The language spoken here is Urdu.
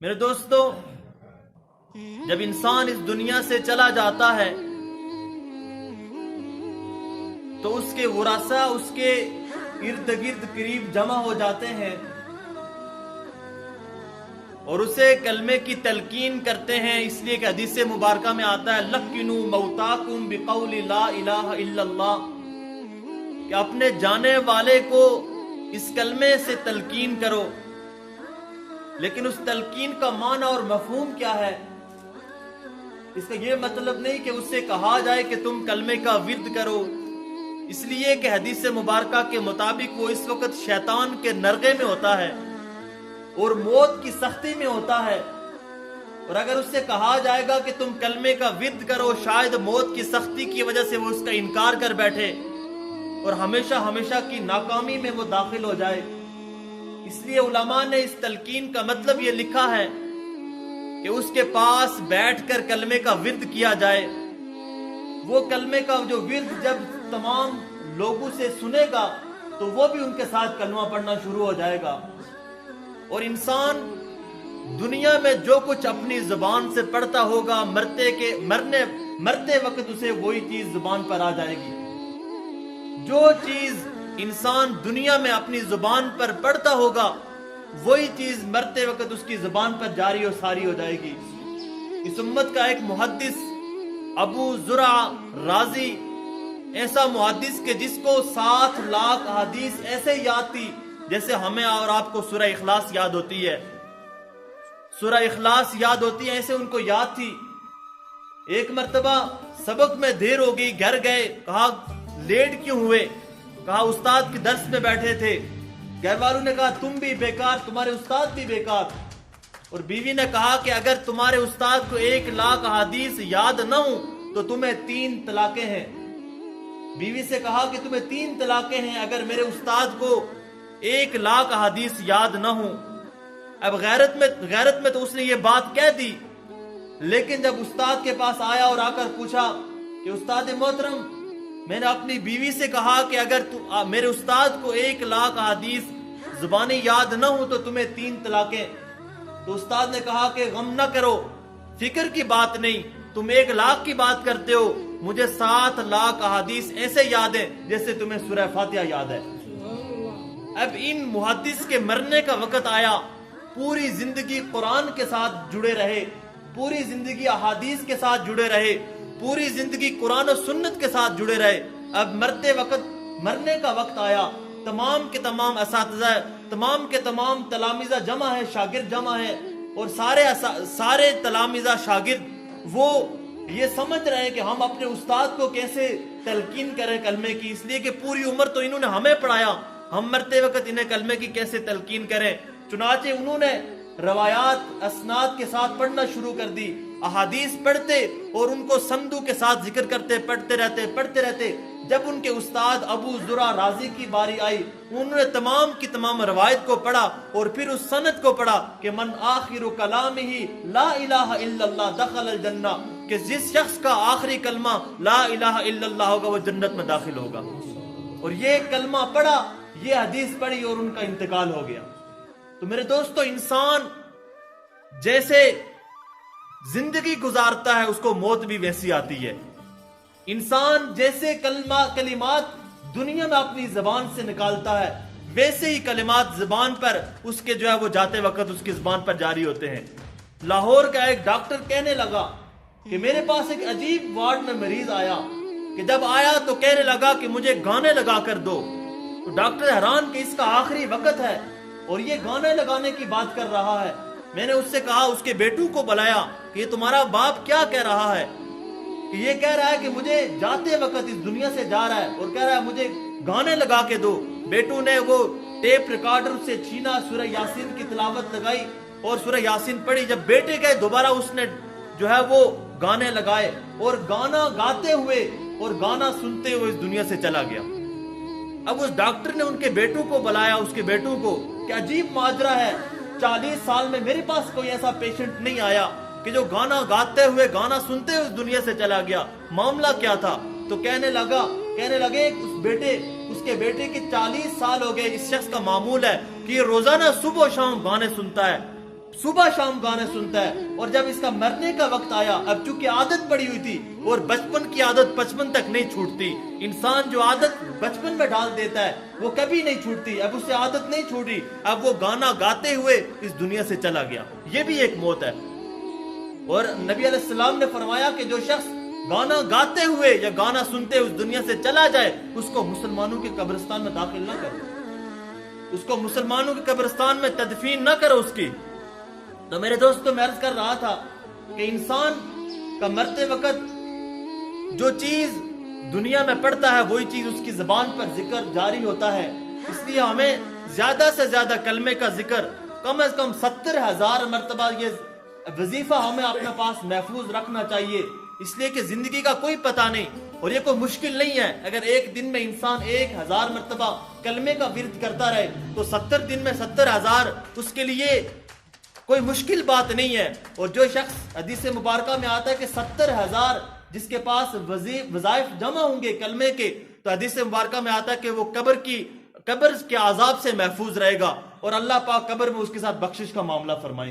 میرے دوستو، جب انسان اس دنیا سے چلا جاتا ہے تو اس کے ورثہ اس کے ارد گرد قریب جمع ہو جاتے ہیں اور اسے کلمے کی تلقین کرتے ہیں، اس لیے کہ حدیث مبارکہ میں آتا ہے لَقِّنُوا مَوْتَاكُمْ بِقَوْلِ لَا إِلَٰهَ إِلَّا اللَّهِ، کہ اپنے جانے والے کو اس کلمے سے تلقین کرو۔ لیکن اس تلقین کا معنی اور مفہوم کیا ہے؟ اس کا یہ مطلب نہیں کہ اس سے کہا جائے کہ تم کلمے کا ورد کرو، اس لیے کہ حدیث مبارکہ کے مطابق وہ اس وقت شیطان کے نرغے میں ہوتا ہے اور موت کی سختی میں ہوتا ہے، اور اگر اس سے کہا جائے گا کہ تم کلمے کا ورد کرو، شاید موت کی سختی کی وجہ سے وہ اس کا انکار کر بیٹھے اور ہمیشہ ہمیشہ کی ناکامی میں وہ داخل ہو جائے۔ اس لیے علماء نے اس تلقین کا مطلب یہ لکھا ہے کہ اس کے پاس بیٹھ کر کلمے کا ورد کیا جائے۔ وہ کلمے کا جو ورد جب تمام لوگوں سے سنے گا تو وہ بھی ان کے ساتھ کلمہ پڑھنا شروع ہو جائے گا، اور انسان دنیا میں جو کچھ اپنی زبان سے پڑھتا ہوگا مرتے وقت اسے وہی چیز زبان پر آ جائے گی۔ جو چیز انسان دنیا میں اپنی زبان پر پڑھتا ہوگا وہی چیز مرتے وقت اس کی زبان پر جاری و ساری ہو جائے گی۔ اس امت کا ایک محدث ابو زرع رازی ایسا محدث کہ جس کو 7 لاکھ احادیث ایسے یاد تھی جیسے ہمیں اور آپ کو سورہ اخلاص یاد ہوتی ہے، سورہ اخلاص یاد ہوتی ہے، ایسے ان کو یاد تھی۔ ایک مرتبہ سبق میں دیر ہو گئی، گھر گئے، کہا لیٹ کیوں ہوئے؟ کہا استاد کے درس میں بیٹھے تھے۔ گھر والوں نے کہا تم بھی بیکار، تمہارے استاد بھی بیکار۔ اور بیوی نے کہا کہ اگر تمہارے استاد کو 1 لاکھ احادیث یاد نہ ہوں تو تمہیں 3 طلاقیں ہیں۔ بیوی سے کہا کہ تمہیں 3 طلاقیں ہیں اگر میرے استاد کو 1 لاکھ احادیث یاد نہ ہوں۔ اب غیرت میں تو اس نے یہ بات کہہ دی، لیکن جب استاد کے پاس آیا اور آ کر پوچھا کہ استاد محترم، میں نے اپنی بیوی سے کہا کہ اگر میرے استاد کو 1 لاکھ احادیث زبانی یاد نہ ہو تو تمہیں 3 طلاقیں۔ تو استاد نے کہا کہ غم نہ کرو، فکر کی بات نہیں، تم 1 لاکھ کی بات کرتے ہو، مجھے 7 لاکھ احادیث ایسے یاد ہیں جیسے تمہیں سورہ فاتحہ یاد ہے۔ اب ان محدث کے مرنے کا وقت آیا، پوری زندگی قرآن کے ساتھ جڑے رہے، پوری زندگی احادیث کے ساتھ جڑے رہے، پوری زندگی قرآن و سنت کے ساتھ جڑے رہے۔ اب مرنے کا وقت آیا، تمام کے تمام اساتذہ، تمام کے تمام تلامذہ جمع ہے، شاگرد جمع ہے، اور سارے تلامذہ شاگرد وہ یہ سمجھ رہے ہیں کہ ہم اپنے استاد کو کیسے تلقین کریں کلمے کی، اس لیے کہ پوری عمر تو انہوں نے ہمیں پڑھایا، ہم مرتے وقت انہیں کلمے کی کیسے تلقین کریں۔ چنانچہ انہوں نے روایات اسناد کے ساتھ پڑھنا شروع کر دی، احادیث پڑھتے اور ان کو سندوں کے ساتھ ذکر کرتے، پڑھتے رہتے۔ جب ان کے استاد ابو زرع رازی کی باری آئی، انہوں نے تمام کی تمام روایت کو پڑھا اور پھر اس سند کو پڑھا کہ من آخر کلامہ لا الہ الا اللہ دخل الجنہ، کہ جس شخص کا آخری کلمہ لا الہ الا اللہ ہوگا وہ جنت میں داخل ہوگا۔ اور یہ کلمہ پڑھا، یہ حدیث پڑھی اور ان کا انتقال ہو گیا۔ تو میرے دوستو، انسان جیسے زندگی گزارتا ہے اس کو موت بھی ویسی آتی ہے۔ انسان جیسے کلمات دنیا میں اپنی زبان سے نکالتا ہے ویسے ہی کلمات زبان پر اس کے وہ جاتے وقت اس کی زبان پر جاری ہوتے ہیں۔ لاہور کا ایک ڈاکٹر کہنے لگا کہ میرے پاس ایک عجیب وارڈ میں مریض آیا کہ جب آیا تو کہنے لگا کہ مجھے گانے لگا کر دو۔ تو ڈاکٹر حیران کہ اس کا آخری وقت ہے اور یہ گانے لگانے کی بات کر رہا ہے۔ میں نے اس سے کہا، اس کے بیٹوں کو بلایا کہ یہ تمہارا باپ کیا کہہ رہا ہے؟ کہ یہ کہہ رہا ہے کہ مجھے جاتے وقت اس دنیا سے جا رہا ہے اور کہہ رہا ہے مجھے گانے لگا کے دو۔ بیٹوں نے وہ ٹیپ ریکارڈر سے چھینا، سورہ یاسین کی تلاوت لگائی اور سورہ یاسین پڑھی۔ جب بیٹے گئے دوبارہ اس نے وہ گانے لگائے اور گانا گاتے ہوئے اور گانا سنتے ہوئے اس دنیا سے چلا گیا۔ اب اس ڈاکٹر نے ان کے بیٹوں کو بلایا، اس کے بیٹوں کو، کہ عجیب ماجرا ہے، 40 سال میں میرے پاس کوئی ایسا پیشنٹ نہیں آیا کہ جو گانا گاتے ہوئے گانا سنتے ہوئے اس دنیا سے چلا گیا، معاملہ کیا تھا؟ تو کہنے لگے اس کے بیٹے کے 40 سال ہو گئے، اس شخص کا معمول ہے کہ یہ روزانہ صبح و شام گانے سنتا ہے صبح شام گانے سنتا ہے، اور جب اس کا مرنے کا وقت آیا، اب چونکہ عادت پڑی ہوئی تھی، اور بچپن کی عادت بچپن تک نہیں چھوٹتی، انسان جو عادت بچپن میں ڈال دیتا ہے وہ کبھی نہیں چھوٹتی، اب اس سے عادت نہیں چھوٹی، اب وہ گانا گاتے ہوئے اس دنیا سے چلا گیا، یہ بھی ایک موت ہے۔ اور نبی علیہ السلام نے فرمایا کہ جو شخص گانا گاتے ہوئے یا گانا سنتے ہوئے اس دنیا سے چلا جائے، اس کو مسلمانوں کے قبرستان میں داخل نہ کرو، اس کو مسلمانوں کے قبرستان میں تدفین نہ کرو اس کی۔ تو میرے دوستو، میں عرض کر رہا تھا کہ انسان کا مرتے وقت جو چیز دنیا میں پڑتا ہے وہی چیز اس کی زبان پر ذکر جاری ہوتا ہے، اس لیے ہمیں زیادہ سے زیادہ کلمے کا ذکر کم از کم 70,000 مرتبہ یہ وظیفہ ہمیں اپنے پاس محفوظ رکھنا چاہیے، اس لیے کہ زندگی کا کوئی پتہ نہیں، اور یہ کوئی مشکل نہیں ہے۔ اگر ایک دن میں انسان 1000 مرتبہ کلمے کا ورد کرتا رہے تو 70 دن میں 70,000 اس کے لیے کوئی مشکل بات نہیں ہے۔ اور جو شخص، حدیث مبارکہ میں آتا ہے کہ 70,000 جس کے پاس وظائف جمع ہوں گے کلمے کے، تو حدیث مبارکہ میں آتا ہے کہ وہ قبر کے عذاب سے محفوظ رہے گا، اور اللہ پاک قبر میں اس کے ساتھ بخشش کا معاملہ فرمائیں گے۔